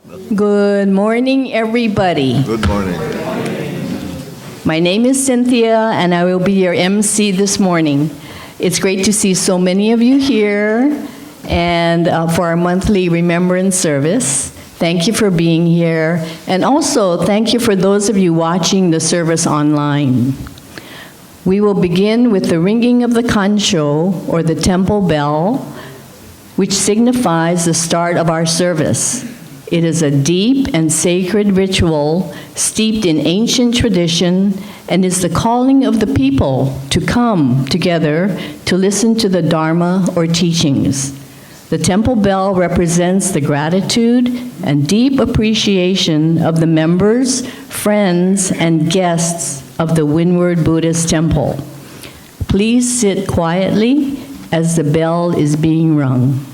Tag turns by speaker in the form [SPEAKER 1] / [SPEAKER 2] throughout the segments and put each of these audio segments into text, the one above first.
[SPEAKER 1] Good morning, everybody.
[SPEAKER 2] Good morning.
[SPEAKER 1] My name is Cynthia, and I will be your MC this morning. It's great to see so many of you here and for our monthly Remembrance Service. Thank you for being here. And also, thank you for those of you watching the service online. We will begin with the ringing of the Kansho, or the temple bell, which signifies the start of our service. It is a deep and sacred ritual steeped in ancient tradition and is the calling of the people to come together to listen to the Dharma or teachings. The temple bell represents the gratitude and deep appreciation of the members, friends, and guests of the Windward Buddhist Temple. Please sit quietly as the bell is being rung.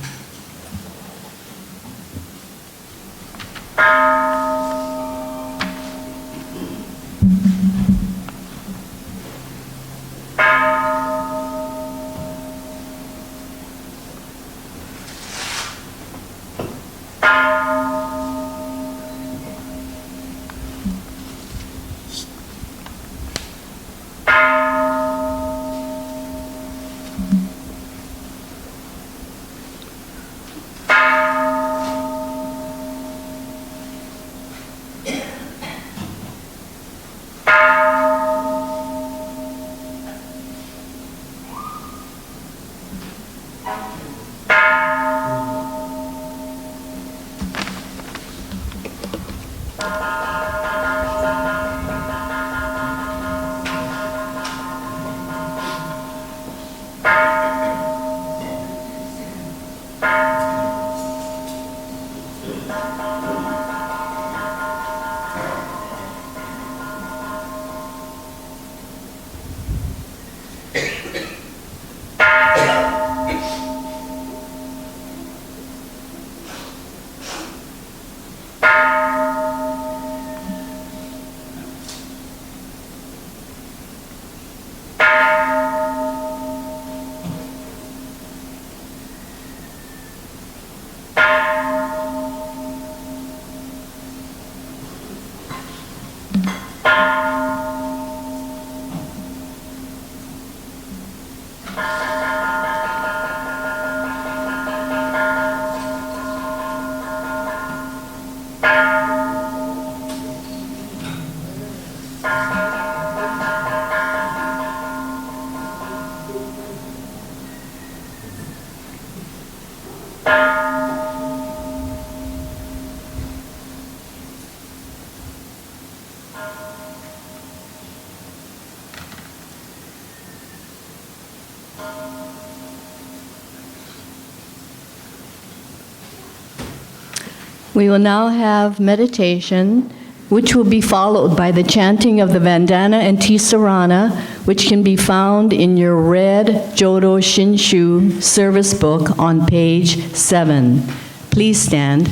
[SPEAKER 1] We will now have meditation, which will be followed by the chanting of the Vandana Ti-Sarana, which can be found in your red Jodo Shinshu service book on page 7. Please stand.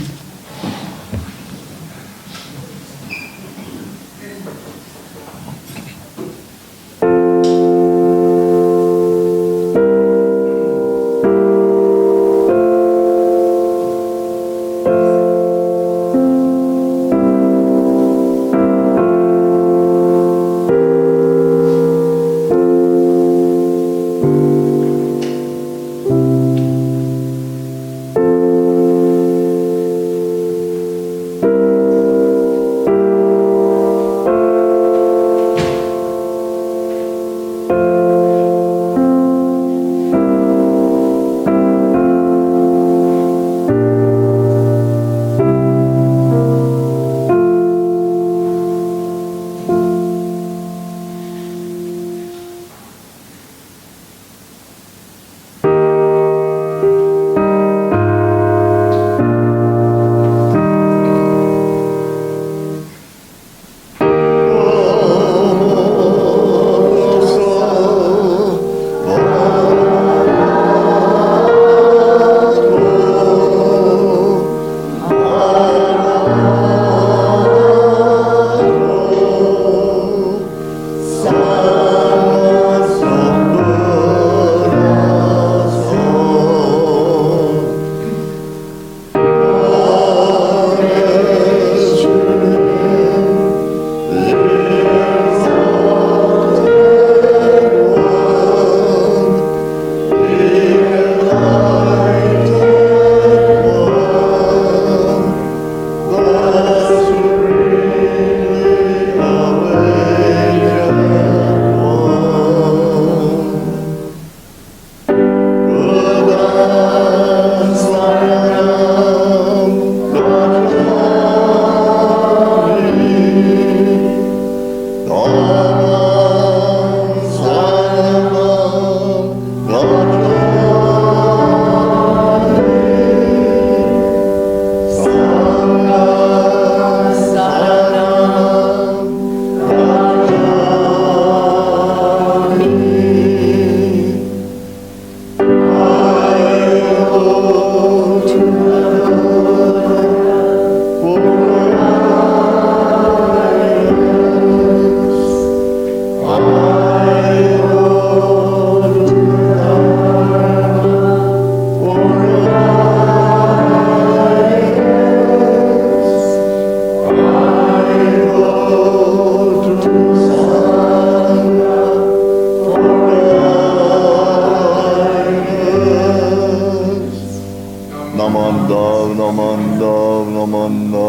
[SPEAKER 2] Namanda, Namanda, Namanda,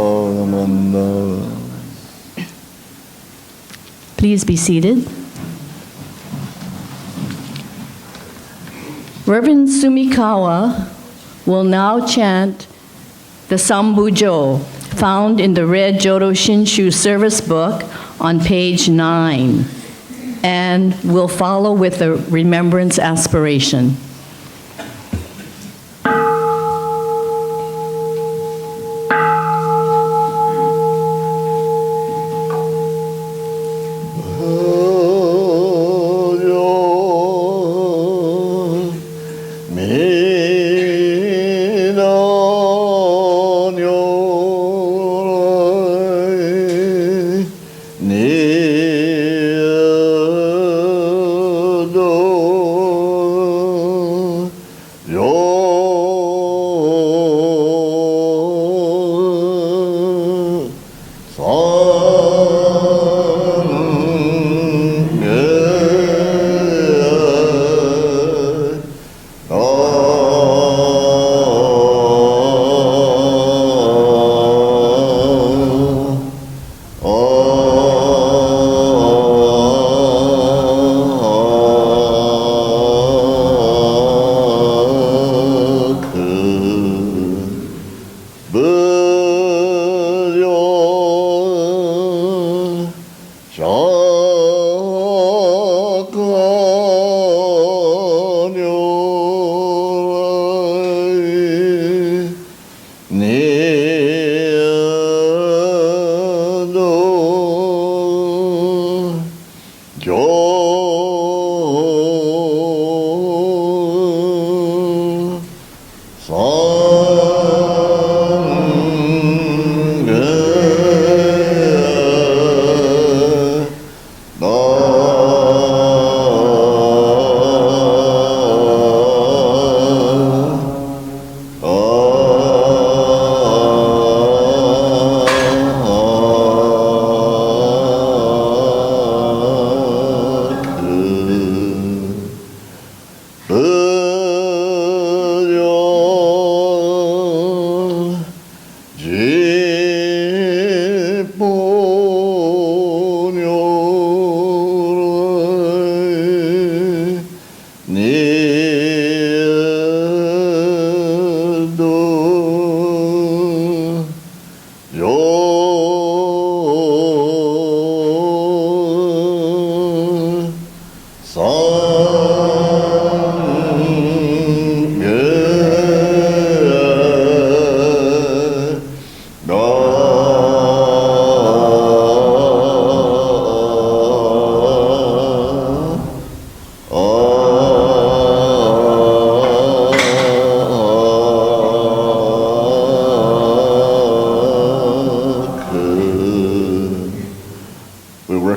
[SPEAKER 2] Namanda.
[SPEAKER 1] Please be seated. Reverend Sumikawa will now chant the Sambujo, found in the red Jodo Shinshu service book on page 9, and will follow with the remembrance aspiration.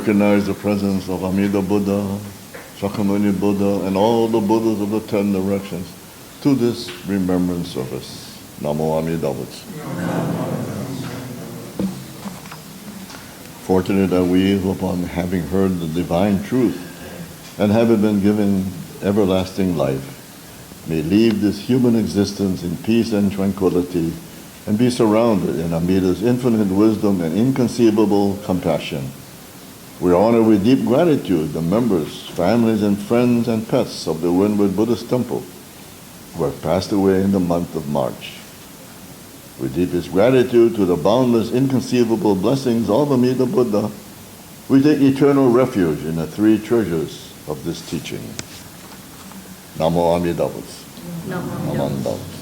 [SPEAKER 2] Recognize the presence of Amida Buddha, Shakyamuni Buddha, and all the Buddhas of the 10 directions to this remembrance service. Namo Amida Butsu. Fortunate are we who, upon having heard the divine truth and having been given everlasting life, may leave this human existence in peace and tranquility and be surrounded in Amida's infinite wisdom and inconceivable compassion. We honor with deep gratitude the members, families, and friends and pets of the Windward Buddhist Temple who have passed away in the month of March. With deepest gratitude to the boundless, inconceivable blessings of Amida Buddha, we take eternal refuge in the three treasures of this teaching. Namo Amida Butsu. Namo Amida Butsu.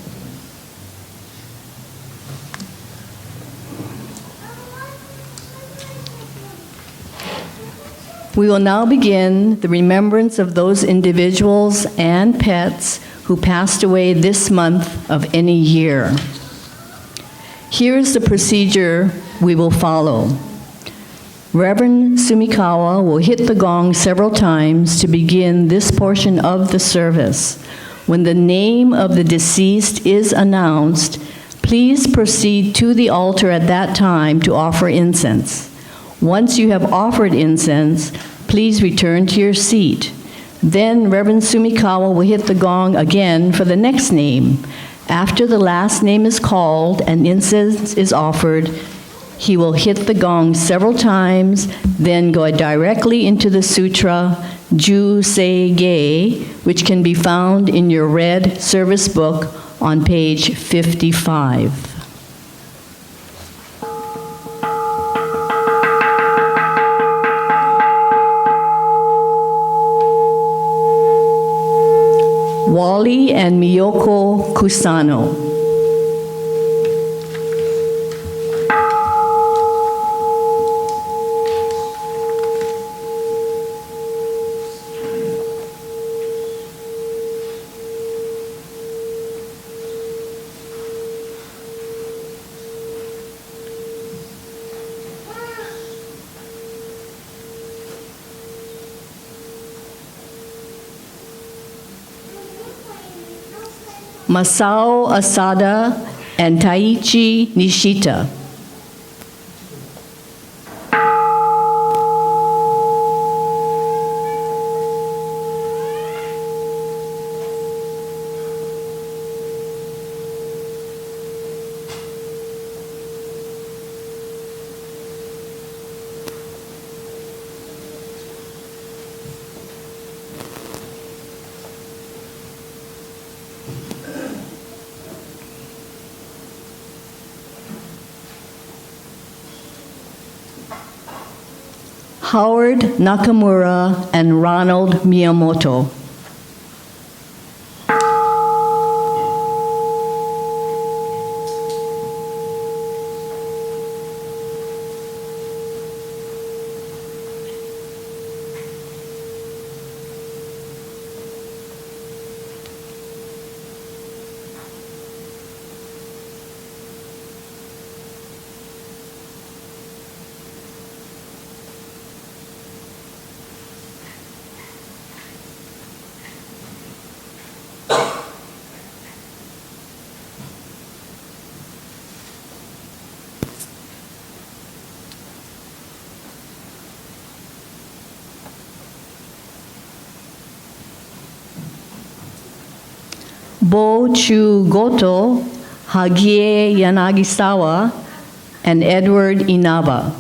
[SPEAKER 1] We will now begin the remembrance of those individuals and pets who passed away this month of any year. Here is the procedure we will follow. Reverend Sumikawa will hit the gong several times to begin this portion of the service. When the name of the deceased is announced, please proceed to the altar at that time to offer incense. Once you have offered incense, please return to your seat. Then Reverend Sumikawa will hit the gong again for the next name. After the last name is called and incense is offered, he will hit the gong several times, then go directly into the sutra Juseige, which can be found in your red service book on page 55. Wally and Miyoko Kusano. Masao Asada and Taichi Nishita. Howard Nakamura and Ronald Miyamoto. Bo Chu Goto, Hagie Yanagisawa, and Edward Inaba.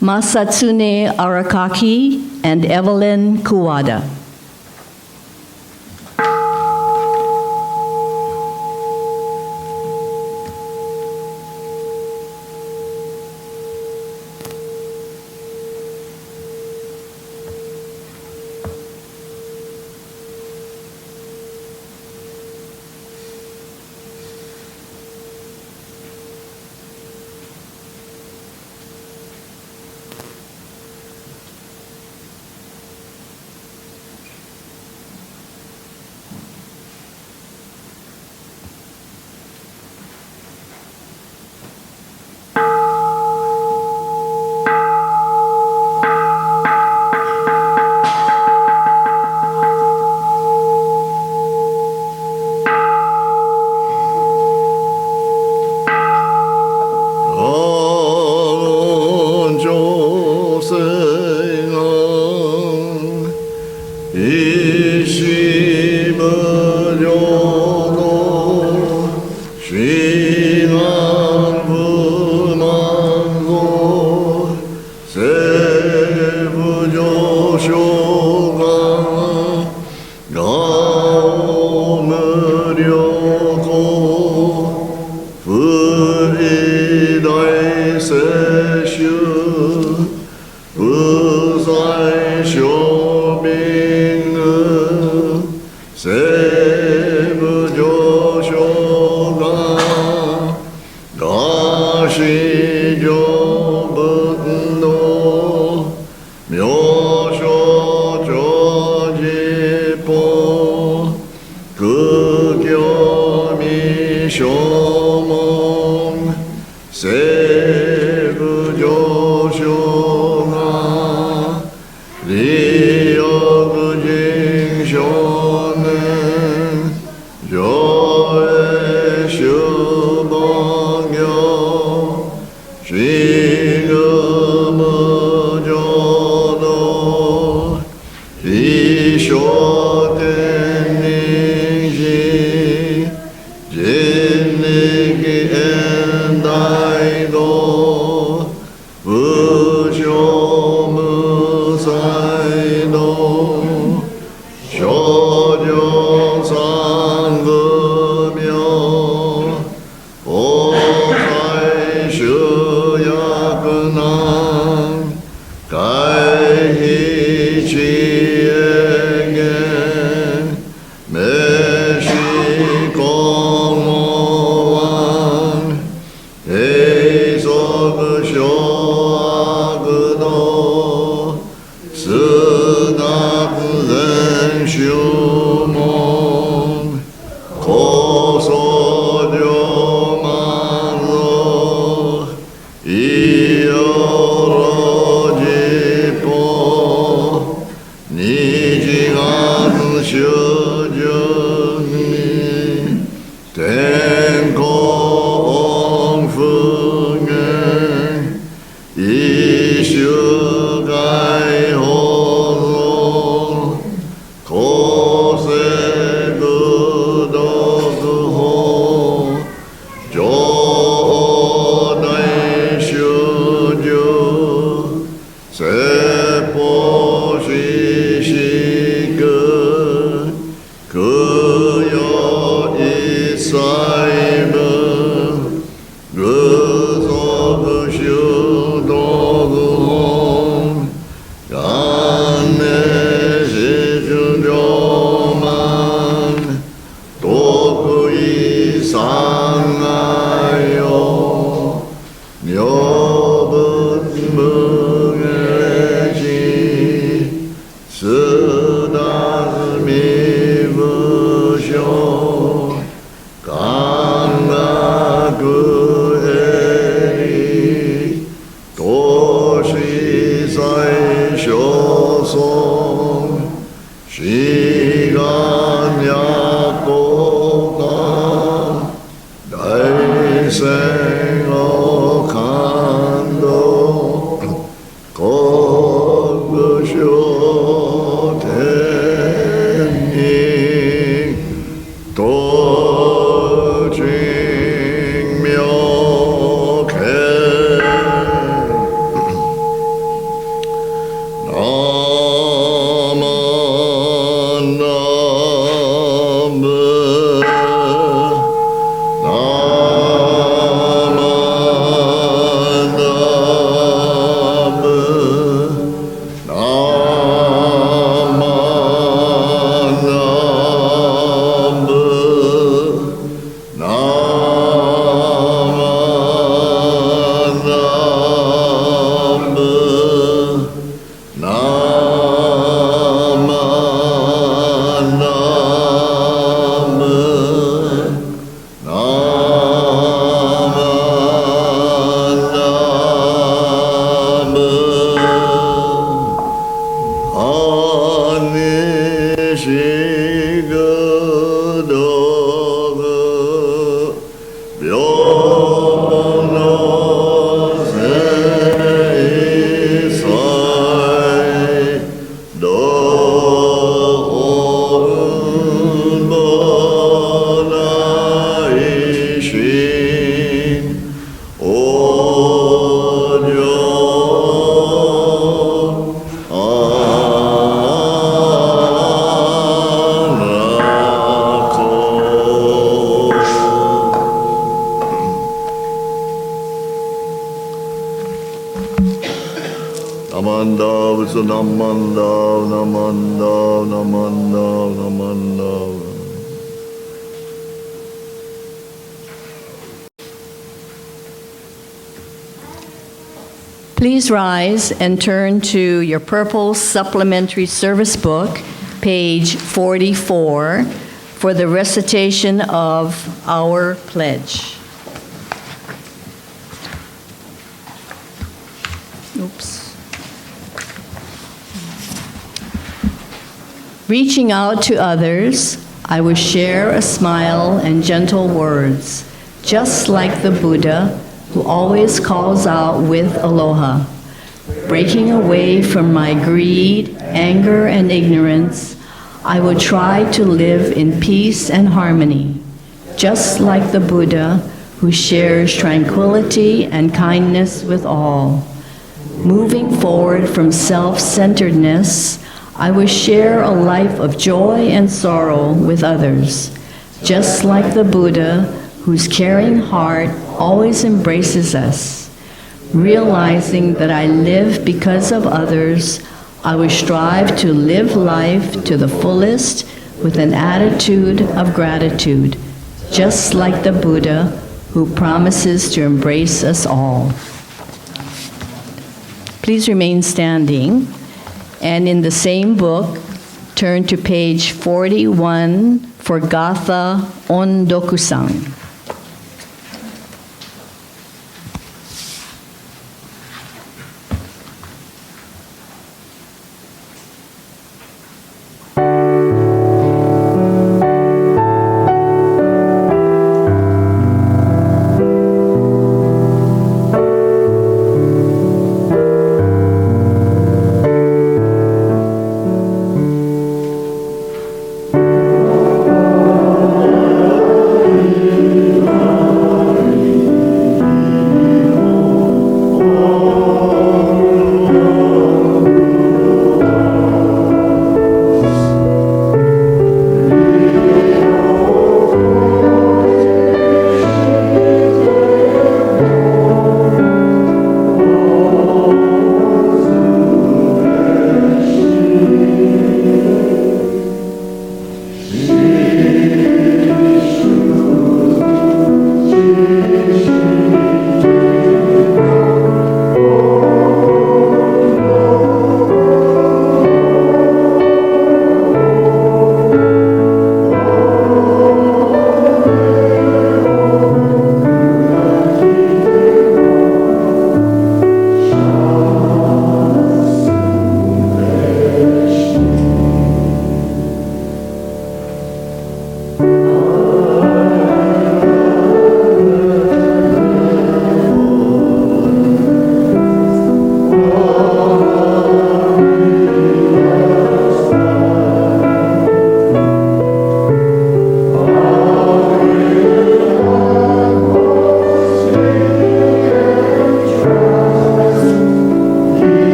[SPEAKER 1] Masatsune Arakaki and Evelyn Kuwada.
[SPEAKER 2] Uzai Shobing
[SPEAKER 1] Please rise and turn to your purple supplementary service book, page 44, for the recitation of our pledge. Oops. Reaching out to others, I will share a smile and gentle words, just like the Buddha, who always calls out with aloha. Breaking away from my greed, anger, and ignorance, I will try to live in peace and harmony, just like the Buddha who shares tranquility and kindness with all. Moving forward from self-centeredness, I will share a life of joy and sorrow with others, just like the Buddha whose caring heart always embraces us. Realizing that I live because of others, I will strive to live life to the fullest with an attitude of gratitude, just like the Buddha who promises to embrace us all. Please remain standing, and in the same book, turn to page 41 for Gatha Ondokusan.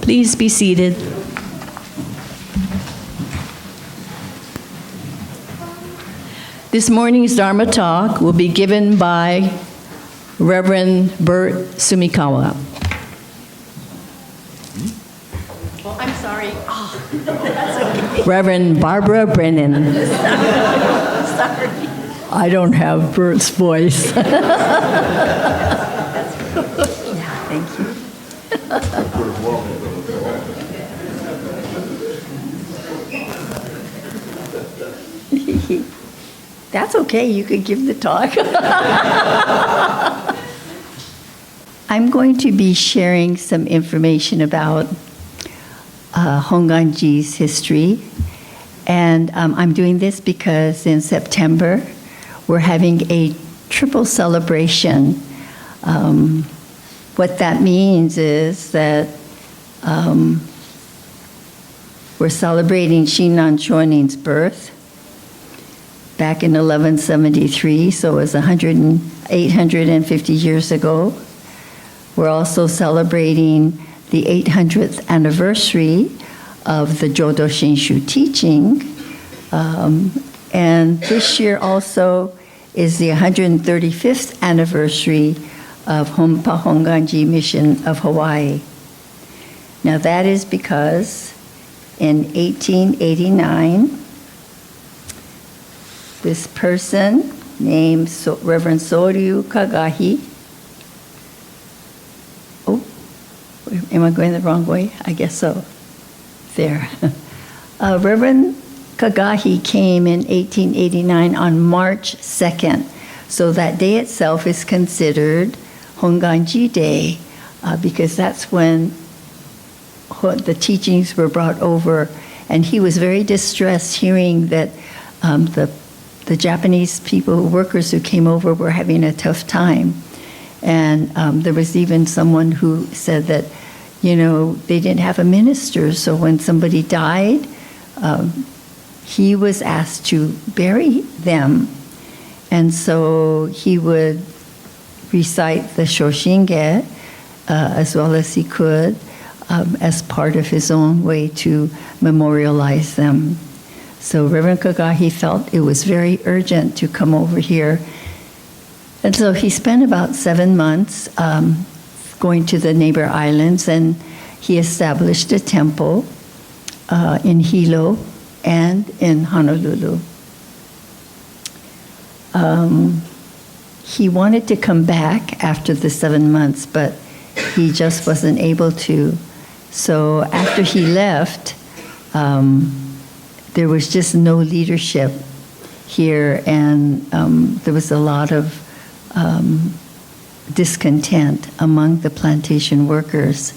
[SPEAKER 1] Please be seated. This morning's Dharma Talk will be given by Reverend Bert Sumikawa. Oh, I'm sorry. Oh, that's okay. Reverend Barbara Brennan. Sorry. I don't have Bert's voice. Yeah, thank you. That's okay, you could give the talk. I'm going to be sharing some information about Hongwanji's history. And I'm doing this because in September, we're having a triple celebration. What that means is that we're celebrating Shinran Shonin's birth back in 1173, so it was 850 years ago. We're also celebrating the 800th anniversary of the Jodo Shinshu teaching. And this year also is the 135th anniversary of Hongwanji Mission of Hawaii. Now that is because in 1889, this person named Reverend Soryu Kagahi
[SPEAKER 3] am I going the wrong way? I guess so. There. Reverend Kagahi came in 1889 on March 2nd. So that day itself is considered Hongwanji Day because that's when the teachings were brought over. And he was very distressed hearing that the Japanese people, workers who came over, were having a tough time. And there was even someone who said that, they didn't have a minister. So when somebody died, he was asked to bury them. And so he would recite the Shoshinge as well as he could as part of his own way to memorialize them. So Reverend Kagahi felt it was very urgent to come over here. And so he spent about 7 months going to the neighbor islands, and he established a temple in Hilo and in Honolulu. He wanted to come back after the 7 months, but he just wasn't able to. So after he left, there was just no leadership here, and there was a lot of discontent among the plantation workers.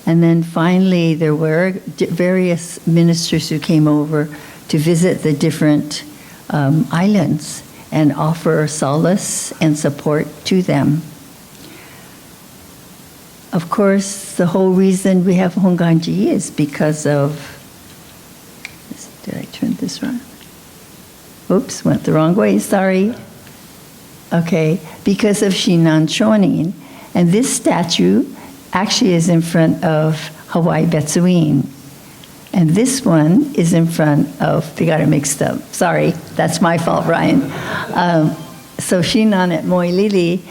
[SPEAKER 3] And then finally, there were various ministers who came over to visit the different islands and offer solace and support to them. Of course, the whole reason we have Hongwanji is because of, did I turn this wrong? Oops, went the wrong way, sorry. Okay, because of Shinran Shonin. And this statue actually is in front of Hawaii Betsuin. And this one is in front of, they got it mixed up. Sorry, that's my fault, Ryan. So Shinran at Moilili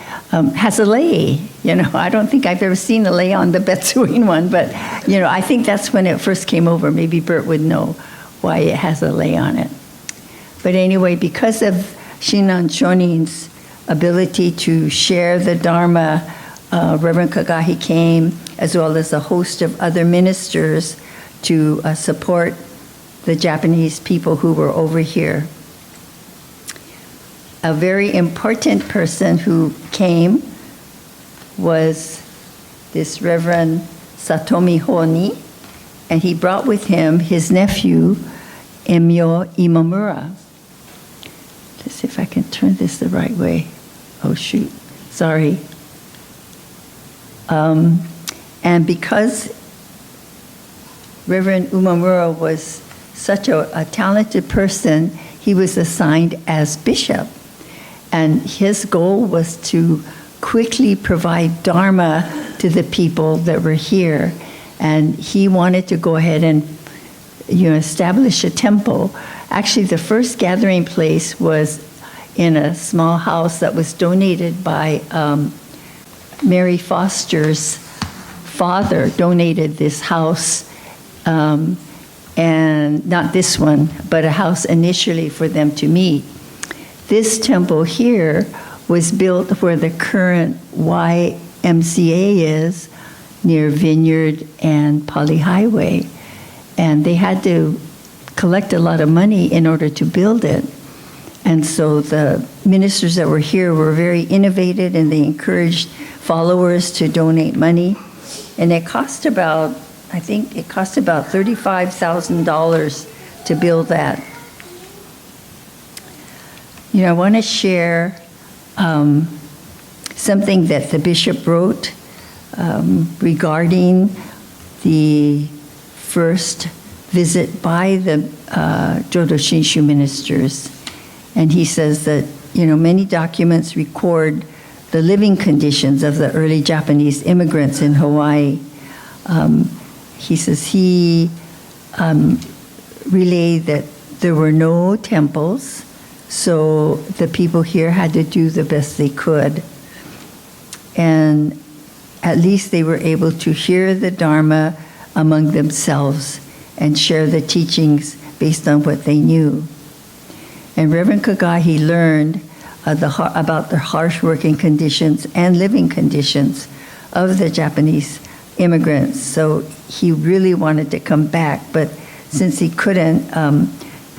[SPEAKER 3] has a lei. I don't think I've ever seen a lei on the Betsuin one, but, I think that's when it first came over. Maybe Bert would know why it has a lei on it. But anyway, because of Shinran Shonin's ability to share the Dharma, Reverend Kagahi came, as well as a host of other ministers, to support the Japanese people who were over here. A very important person who came was this Reverend Satomi Honi, and he brought with him his nephew, Emyo Imamura. Let's see if I can turn this the right way. Oh, shoot. Sorry. And because Reverend Umamura was such a talented person, he was assigned as bishop. And his goal was to quickly provide Dharma to the people that were here. And he wanted to go ahead and establish a temple. Actually, the first gathering place was in a small house that was donated by Mary Foster's father, donated this house, and not this one, but a house initially for them to meet. This temple here was built where the current YMCA is, near Vineyard and Poly Highway. And they had to collect a lot of money in order to build it. And so the ministers that were here were very innovative, and they encouraged followers to donate money. And it cost about, I think it cost about $35,000 to build that. I want to share something that the bishop wrote regarding the first visit by the Jodo Shinshu ministers. And he says that, many documents record the living conditions of the early Japanese immigrants in Hawaii. He says he relayed that there were no temples, so the people here had to do the best they could. And at least they were able to hear the Dharma among themselves and share the teachings based on what they knew. And Reverend Kagahi learned about the harsh working conditions and living conditions of the Japanese immigrants. So he really wanted to come back, but since he couldn't,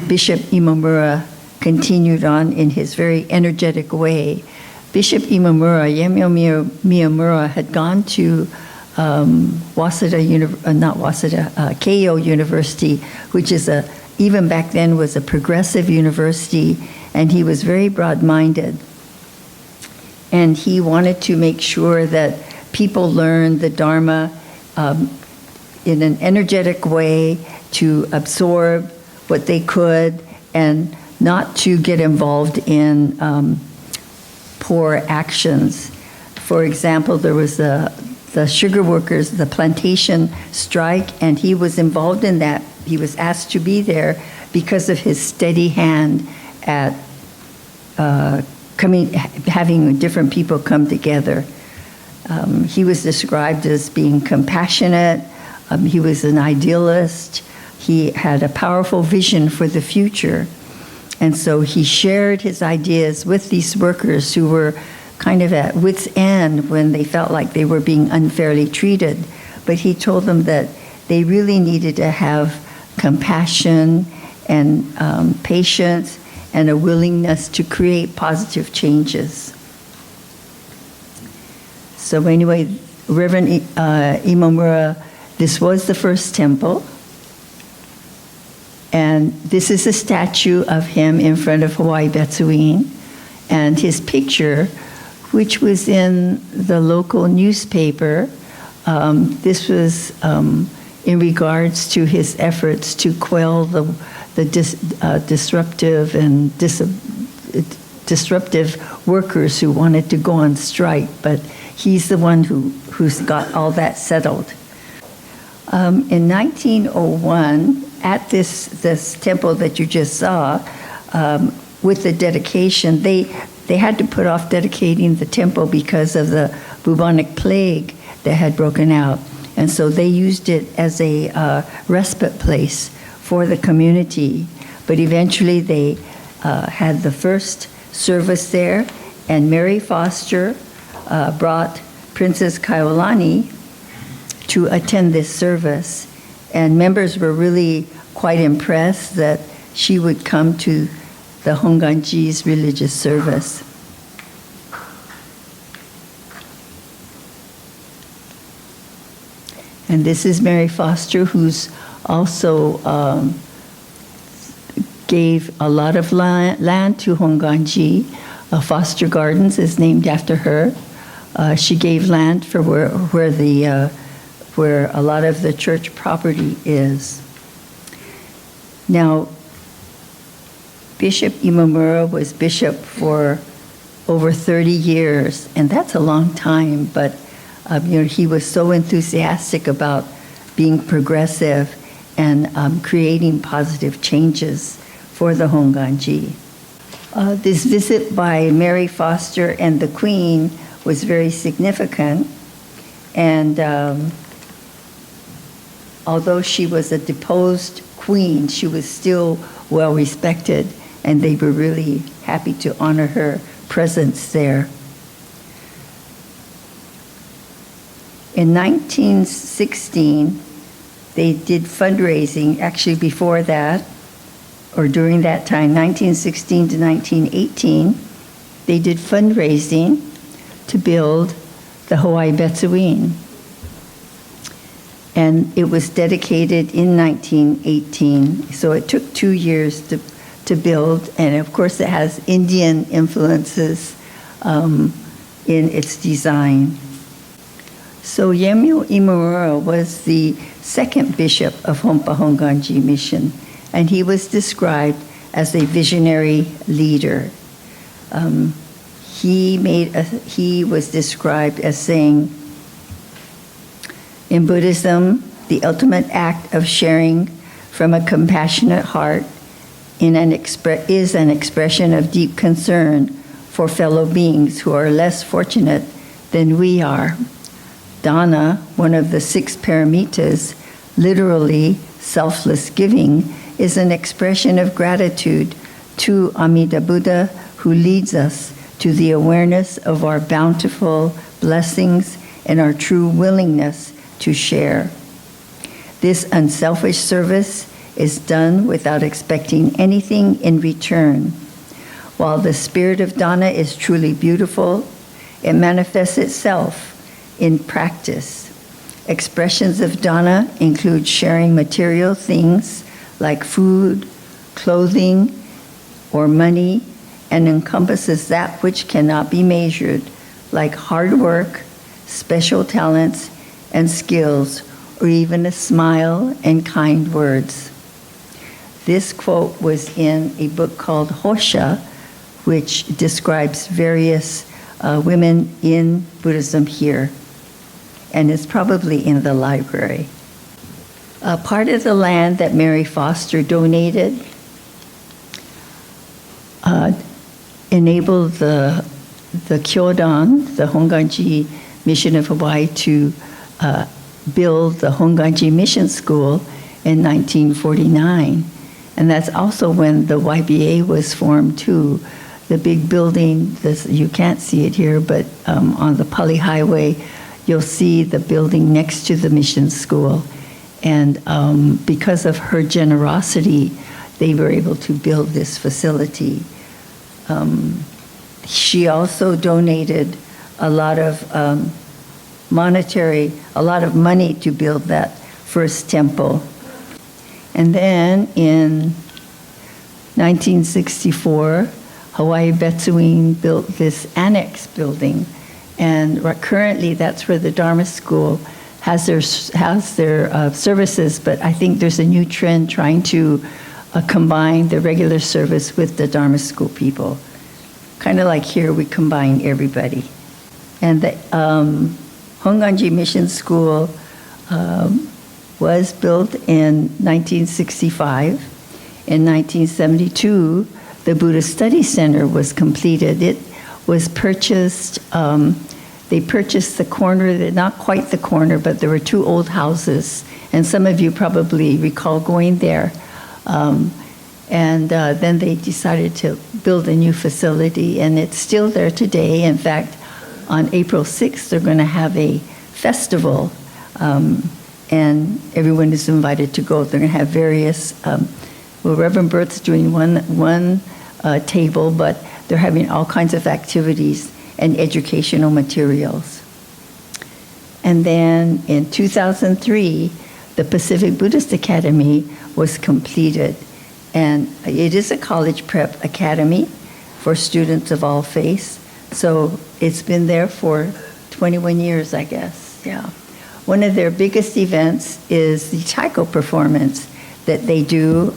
[SPEAKER 3] Bishop Imamura continued on in his very energetic way. Bishop Imamura, Yemyo Miyamura, had gone to Keio University, which is even back then was a progressive university, and he was very broad-minded. And he wanted to make sure that people learned the Dharma in an energetic way, to absorb what they could and not to get involved in poor actions. For example, there was the sugar workers, the plantation strike, and he was involved in that. He was asked to be there because of his steady hand at having different people come together. He was described as being compassionate. He was an idealist. He had a powerful vision for the future. And so he shared his ideas with these workers who were kind of at wit's end when they felt like they were being unfairly treated. But he told them that they really needed to have compassion and patience and a willingness to create positive changes. So anyway, Reverend Imamura, this was the first temple. And this is a statue of him in front of Hawaii Betsuin. And his picture, which was in the local newspaper, this was in regards to his efforts to quell the disruptive workers who wanted to go on strike. But he's the one who's got all that settled. In 1901, at this temple that you just saw, with the dedication, they had to put off dedicating the temple because of the bubonic plague that had broken out. And so they used it as a respite place for the community. But eventually they had the first service there, and Mary Foster brought Princess Kailani to attend this service. And members were really quite impressed that she would come to the Hongwanji's religious service. And this is Mary Foster, who's also gave a lot of land to Hongwanji. Foster Gardens is named after her. She gave land for where a lot of the church property is. Now, Bishop Imamura was bishop for over 30 years, and that's a long time, but he was so enthusiastic about being progressive and creating positive changes for the Hongwanji. This visit by Mary Foster and the Queen was very significant, and although she was a deposed queen, she was still well respected, and they were really happy to honor her presence there. In 1916, they did fundraising. Actually, before that, or during that time, 1916 to 1918, they did fundraising to build the Hawaii Betsuin. And it was dedicated in 1918, so it took 2 years to build, and of course it has Indian influences in its design. So Yemyo Imamura was the second bishop of Hompa Hongwanji Mission, and he was described as a visionary leader. He was described as saying, in Buddhism, the ultimate act of sharing from a compassionate heart is an expression of deep concern for fellow beings who are less fortunate than we are. Dana, one of the 6 paramitas, literally selfless giving, is an expression of gratitude to Amida Buddha, who leads us to the awareness of our bountiful blessings and our true willingness to share. This unselfish service is done without expecting anything in return. While the spirit of dana is truly beautiful, it manifests itself in practice. Expressions of dana include sharing material things like food, clothing, or money, and encompasses that which cannot be measured, like hard work, special talents, and skills, or even a smile and kind words. This quote was in a book called Hosha, which describes various women in Buddhism here, and it's probably in the library. Part of the land that Mary Foster donated enabled the Kyodan, the Hongwanji Mission of Hawaii, to build the Hongwanji Mission School in 1949. And that's also when the YBA was formed too. The big building, you can't see it here, but on the Pali Highway, you'll see the building next to the mission school. And because of her generosity, they were able to build this facility. She also donated a lot of money to build that first temple. And then in 1964, Hawaii Betsuin built this annex building, and currently that's where the Dharma School has their services, but I think there's a new trend trying to combine the regular service with the Dharma School people. Kind of like here, we combine everybody. And the Hongwanji Mission School was built in 1965. In 1972, the Buddhist Study Center was completed. It was purchased, they purchased the corner, not quite the corner, but there were two old houses, and some of you probably recall going there. Then they decided to build a new facility, and it's still there today. In fact, on April 6th, they're going to have a festival, and everyone is invited to go. They're going to have various, Reverend Bert's doing one table, but they're having all kinds of activities and educational materials. And then in 2003, the Pacific Buddhist Academy was completed. And it is a college prep academy for students of all faiths. So it's been there for 21 years, I guess, yeah. One of their biggest events is the taiko performance that they do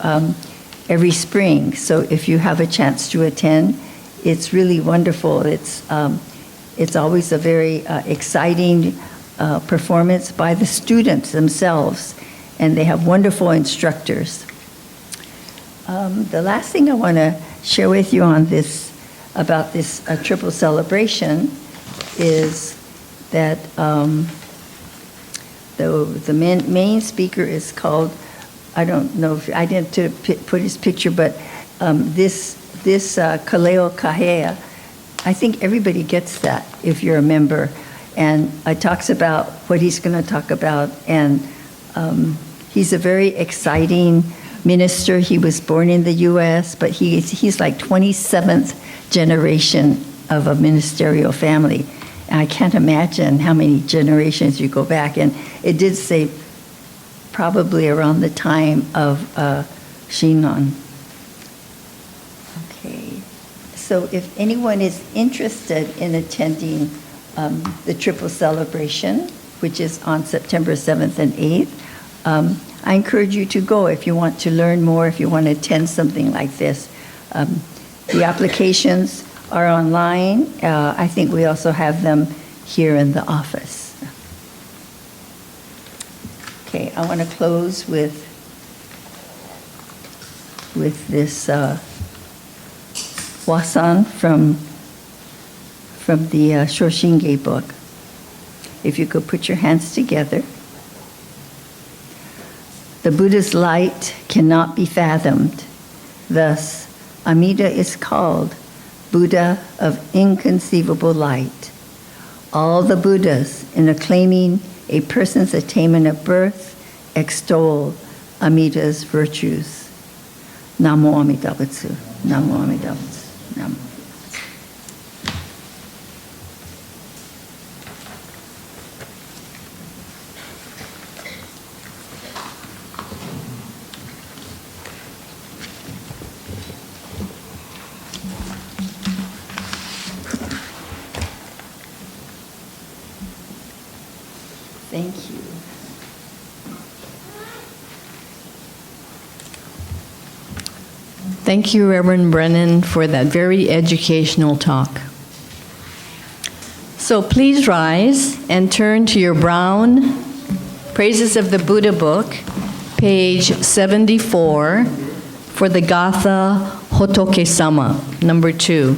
[SPEAKER 3] every spring. So if you have a chance to attend, it's really wonderful. It's always a very exciting performance by the students themselves, and they have wonderful instructors. The last thing I want to share with you on this, about this triple celebration, is that the main speaker is called, I don't know if I didn't put his picture, but this Kaleo Kahea, I think everybody gets that if you're a member, and it talks about what he's going to talk about, and he's a very exciting minister. He was born in the U.S., but he's like 27th generation of a ministerial family. And I can't imagine how many generations you go back. And it did say probably around the time of Shingon. Okay. So if anyone is interested in attending the triple celebration, which is on September 7th and 8th, I encourage you to go if you want to learn more, if you want to attend something like this. The applications are online. I think we also have them here in the office. Okay, I want to close with this wasan from the Shoshinge book. If you could put your hands together. The Buddha's light cannot be fathomed. Thus, Amida is called Buddha of inconceivable light. All the Buddhas, in acclaiming a person's attainment of birth, extol Amida's virtues. Namo Amida Butsu. Namo Amida Butsu. Namo. Thank you.
[SPEAKER 1] Thank you, Reverend Brennan, for that very educational talk. So please rise and turn to your brown Praises of the Buddha book, page 74, for the Gatha Hotokesama, number 2.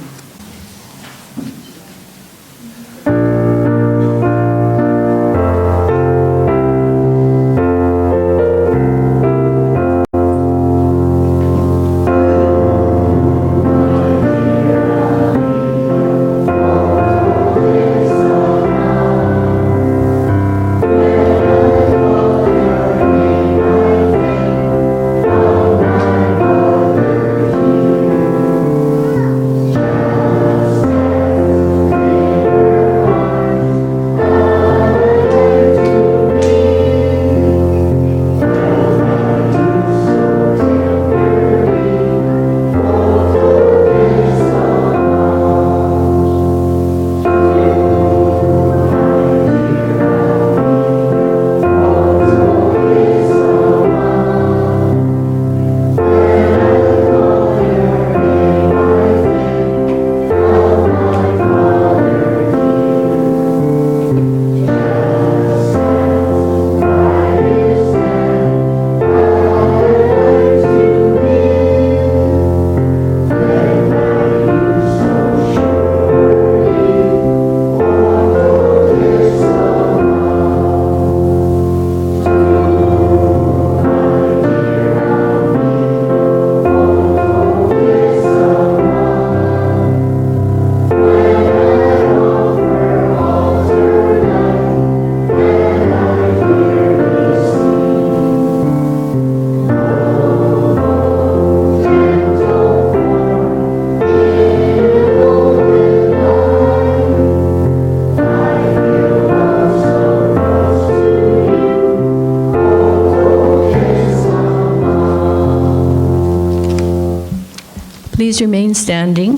[SPEAKER 1] Please remain standing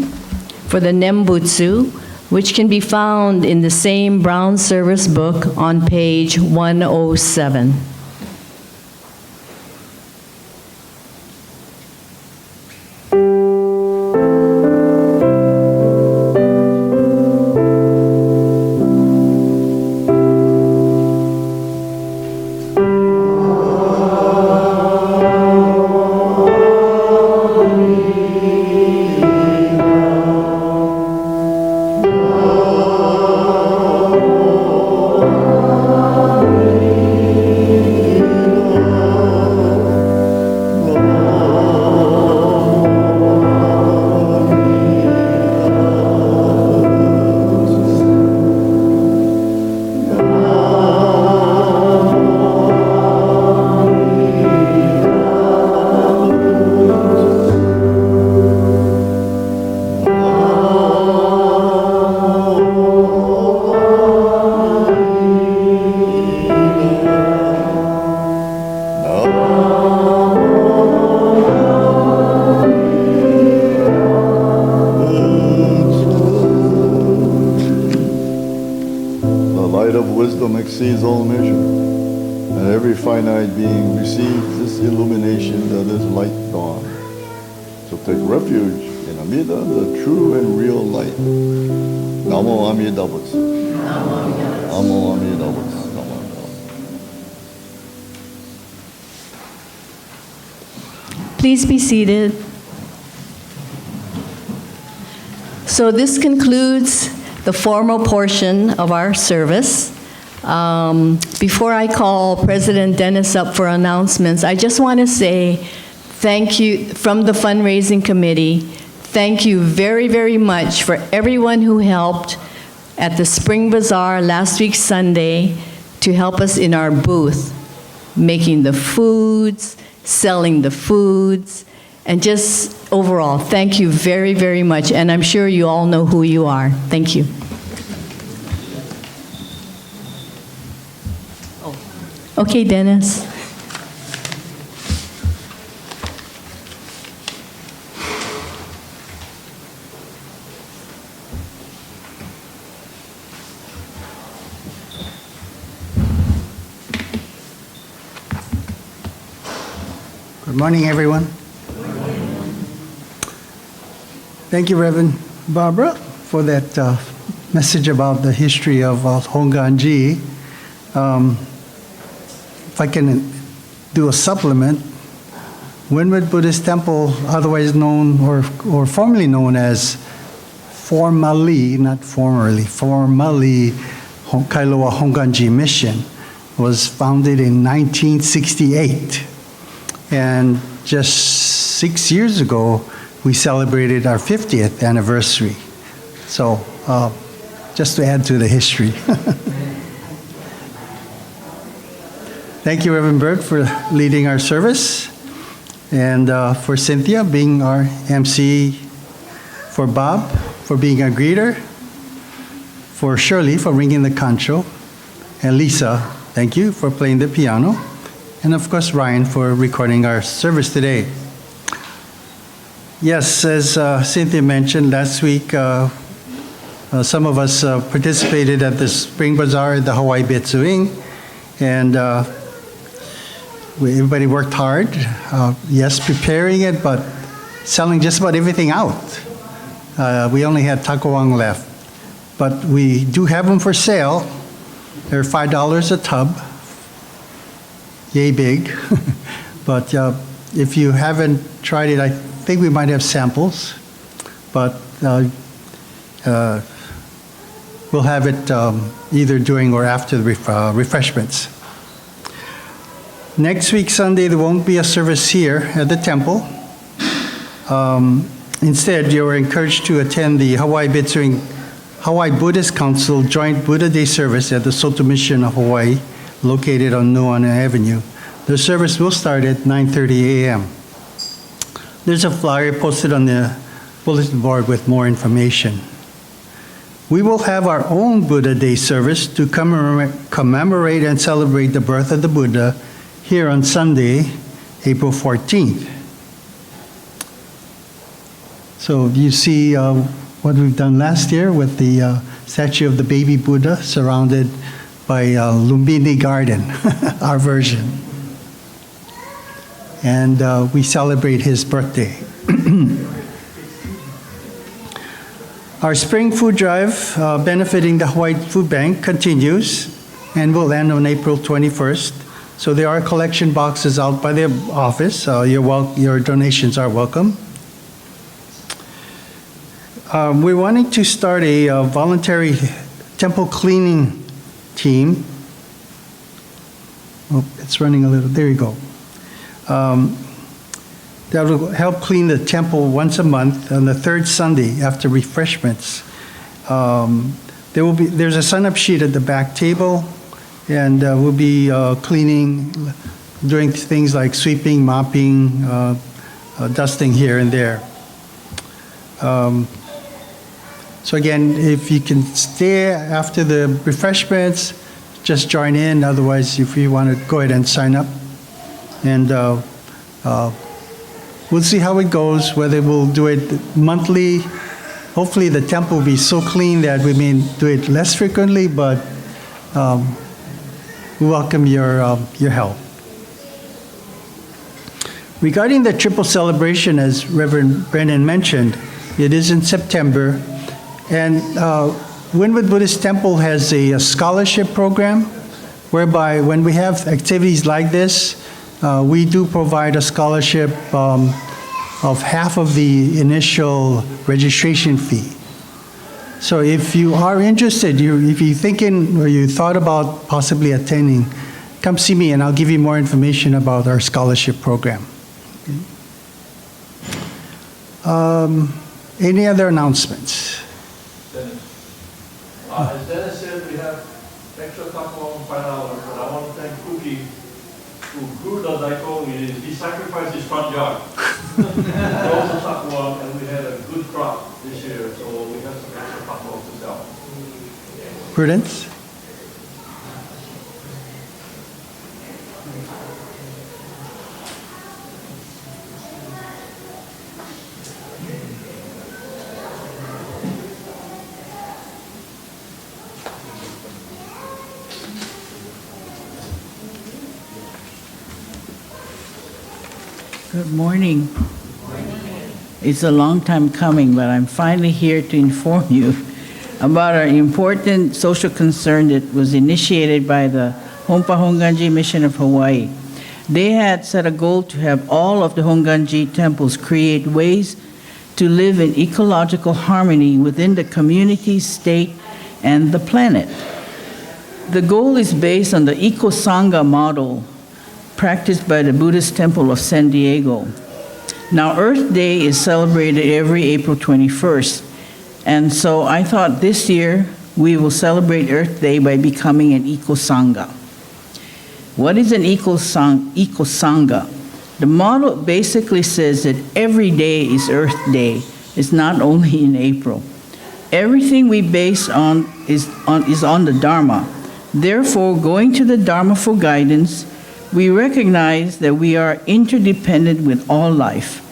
[SPEAKER 1] for the Nembutsu, which can be found in the same Brown Service book on page 107.
[SPEAKER 2] Exceeds all measure, and every finite being receives this illumination that is light dawn. So take refuge in Amida, the true and real light. Namo Amida Butsu. Namo Amida Butsu. Namo Amida Butsu.
[SPEAKER 1] Please be seated. So this concludes the formal portion of our service. Before I call President Dennis up for announcements, I just want to say thank you from the fundraising committee. Thank you very, very much for everyone who helped at the Spring Bazaar last week Sunday to help us in our booth, making the foods, selling the foods, and just overall, thank you very, very much. And I'm sure you all know who you are. Thank you. Okay, Dennis.
[SPEAKER 4] Good morning, everyone. Thank you, Reverend Barbara, for that message about the history of Hongwanji. If I can do a supplement, Windward Buddhist Temple, otherwise known or formerly known as formally Kailua Hongwanji Mission, was founded in 1968. And just 6 years ago, we celebrated our 50th anniversary. So, just to add to the history. Thank you, Reverend Bert, for leading our service, and for Cynthia being our MC, for Bob for being a greeter, for Shirley for ringing the Kansho, and Lisa, thank you, for playing the piano, and of course Ryan for recording our service today. Yes, as Cynthia mentioned, last week some of us participated at the Spring Bazaar at the Hawaii Buddhist Council, and everybody worked hard, yes, preparing it, but selling just about everything out. We only had takawang left, but we do have them for sale. They're $5 a tub, yay big. But if you haven't tried it, I think we might have samples, but we'll have it either during or after the refreshments. Next week, Sunday, there won't be a service here at the temple. Instead, you're encouraged to attend the Hawaii Buddhist Council Joint Buddha Day Service at the Soto Mission of Hawaii, located on Nuana Avenue. The service will start at 9:30 a.m. There's a flyer posted on the bulletin board with more information. We will have our own Buddha Day service to commemorate and celebrate the birth of the Buddha here on Sunday, April 14th. So you see what we've done last year with the statue of the baby Buddha surrounded by Lumbini Garden, our version. And we celebrate his birthday. Our spring food drive benefiting the Hawaii Food Bank continues and will end on April 21st. So there are collection boxes out by the office. Your donations are welcome. We're wanting to start a voluntary temple cleaning team. Oh, it's running a little. There you go. That will help clean the temple once a month on the third Sunday after refreshments. There's a sign-up sheet at the back table, and we'll be cleaning, doing things like sweeping, mopping, dusting here and there. So again, if you can stay after the refreshments, just join in. Otherwise, if you want to go ahead and sign up. And we'll see how it goes, whether we'll do it monthly. Hopefully the temple will be so clean that we may do it less frequently, but we welcome your help. Regarding the triple celebration, as Reverend Brennan mentioned, it is in September, and Windward Buddhist Temple has a scholarship program whereby when we have activities like this, we do provide a scholarship of half of the initial registration fee. So if you are interested, if you're thinking or you thought about possibly attending, come see me and I'll give you more information about our scholarship program. Any other announcements?
[SPEAKER 5] As Dennis said, we have extra taco $5. who grew the daikon, he sacrificed his front yard. We also took one, and we had a good crop this year, so we have some extra popcorn to sell.
[SPEAKER 4] Prudence?
[SPEAKER 6] Good morning. It's a long time coming, but I'm finally here to inform you about an important social concern that was initiated by the Hongwanji Mission of Hawaii. They had set a goal to have all of the Hongwanji temples create ways to live in ecological harmony within the community, state, and the planet. The goal is based on the Eco-Sangha model practiced by the Buddhist Temple of San Diego. Now, Earth Day is celebrated every April 21st, and so I thought this year we will celebrate Earth Day by becoming an Eco-Sangha. What is an Eco-Sangha? The model basically says that every day is Earth Day. It's not only in April. Everything we base on is on the Dharma. Therefore, going to the Dharma for guidance, we recognize that we are interdependent with all life.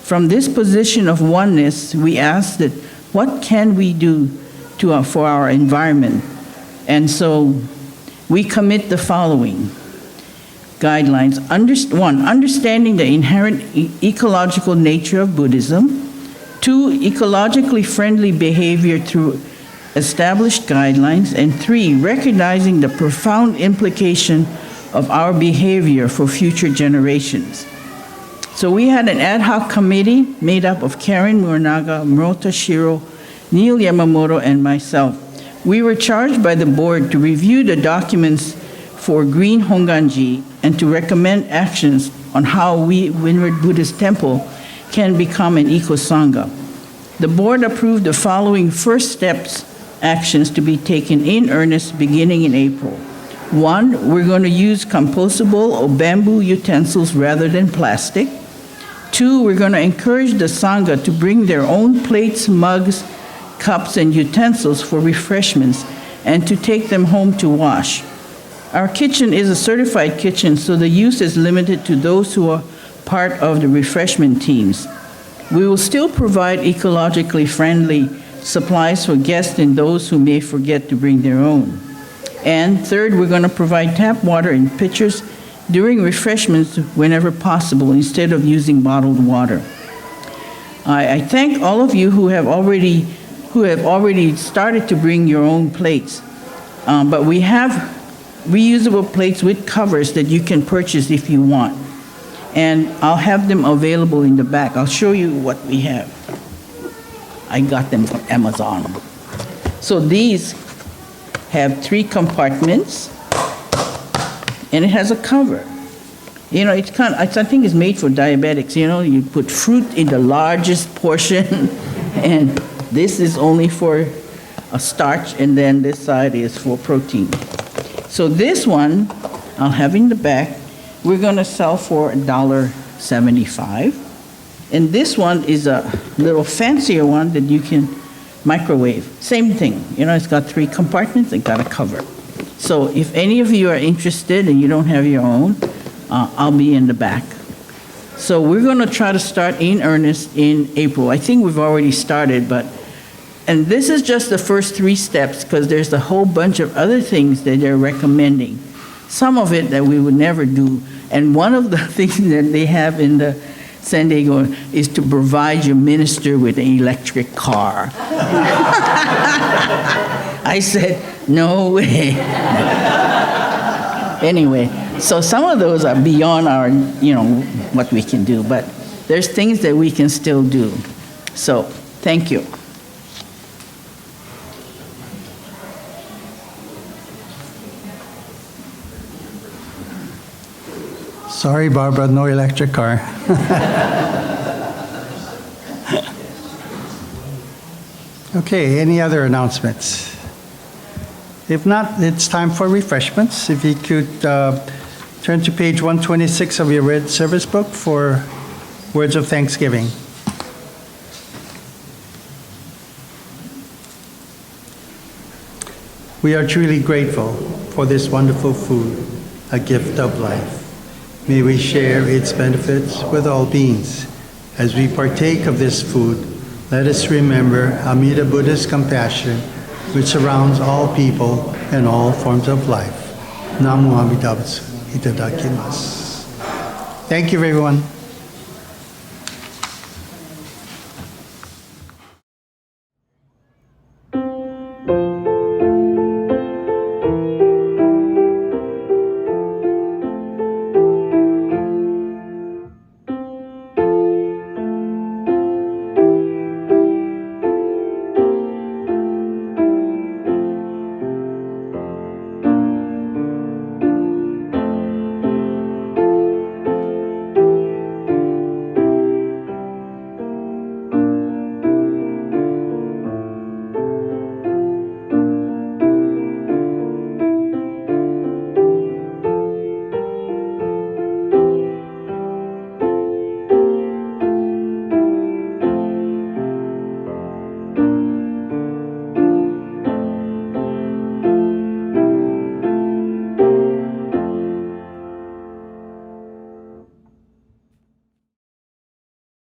[SPEAKER 6] From this position of oneness, we ask that what can we do for our environment? And so we commit the following guidelines. One, understanding the inherent ecological nature of Buddhism. 2, ecologically friendly behavior through established guidelines. And 3, recognizing the profound implication of our behavior for future generations. So we had an ad hoc committee made up of Karen Muranaga, Murota Shiro, Neil Yamamoto, and myself. We were charged by the board to review the documents for Green Hongwanji and to recommend actions on how we, Windward Buddhist Temple, can become an Eco-Sangha. The board approved the following first steps actions to be taken in earnest beginning in April. 1, we're going to use compostable or bamboo utensils rather than plastic. 2, we're going to encourage the Sangha to bring their own plates, mugs, cups, and utensils for refreshments and to take them home to wash. Our kitchen is a certified kitchen, so the use is limited to those who are part of the refreshment teams. We will still provide ecologically friendly supplies for guests and those who may forget to bring their own. And 3rd, we're going to provide tap water in pitchers during refreshments whenever possible instead of using bottled water. I thank all of you who have already started to bring your own plates. But we have reusable plates with covers that you can purchase if you want. And I'll have them available in the back. I'll show you what we have. I got them from Amazon. So these have 3 compartments, and it has a cover. You know, I think it's made for diabetics. You know, you put fruit in the largest portion, and this is only for a starch, and then this side is for protein. So this one, I'll have in the back, we're gonna sell for $1.75. And this one is a little fancier one that you can microwave. Same thing, you know, it's got 3 compartments and got a cover. So if any of you are interested and you don't have your own, I'll be in the back. So we're gonna try to start in earnest in April. I think we've already started, and this is just the first 3 steps because there's a whole bunch of other things that they're recommending. Some of it that we would never do. And one of the things that they have in the San Diego is to provide your minister with an electric car. I said, no way. Anyway, so some of those are beyond our, what we can do, but there's things that we can still do. So, thank you.
[SPEAKER 4] Sorry, Barbara, no electric car. Okay, any other announcements? If not, it's time for refreshments. If you could Turn to page 126 of your red service book for words of thanksgiving. We are truly grateful for this wonderful food, a gift of life. May we share its benefits with all beings. As we partake of this food, let us remember Amida Buddha's compassion, which surrounds all people and all forms of life. Namo Amitabha Butsu. Itadakimasu. Thank you, everyone.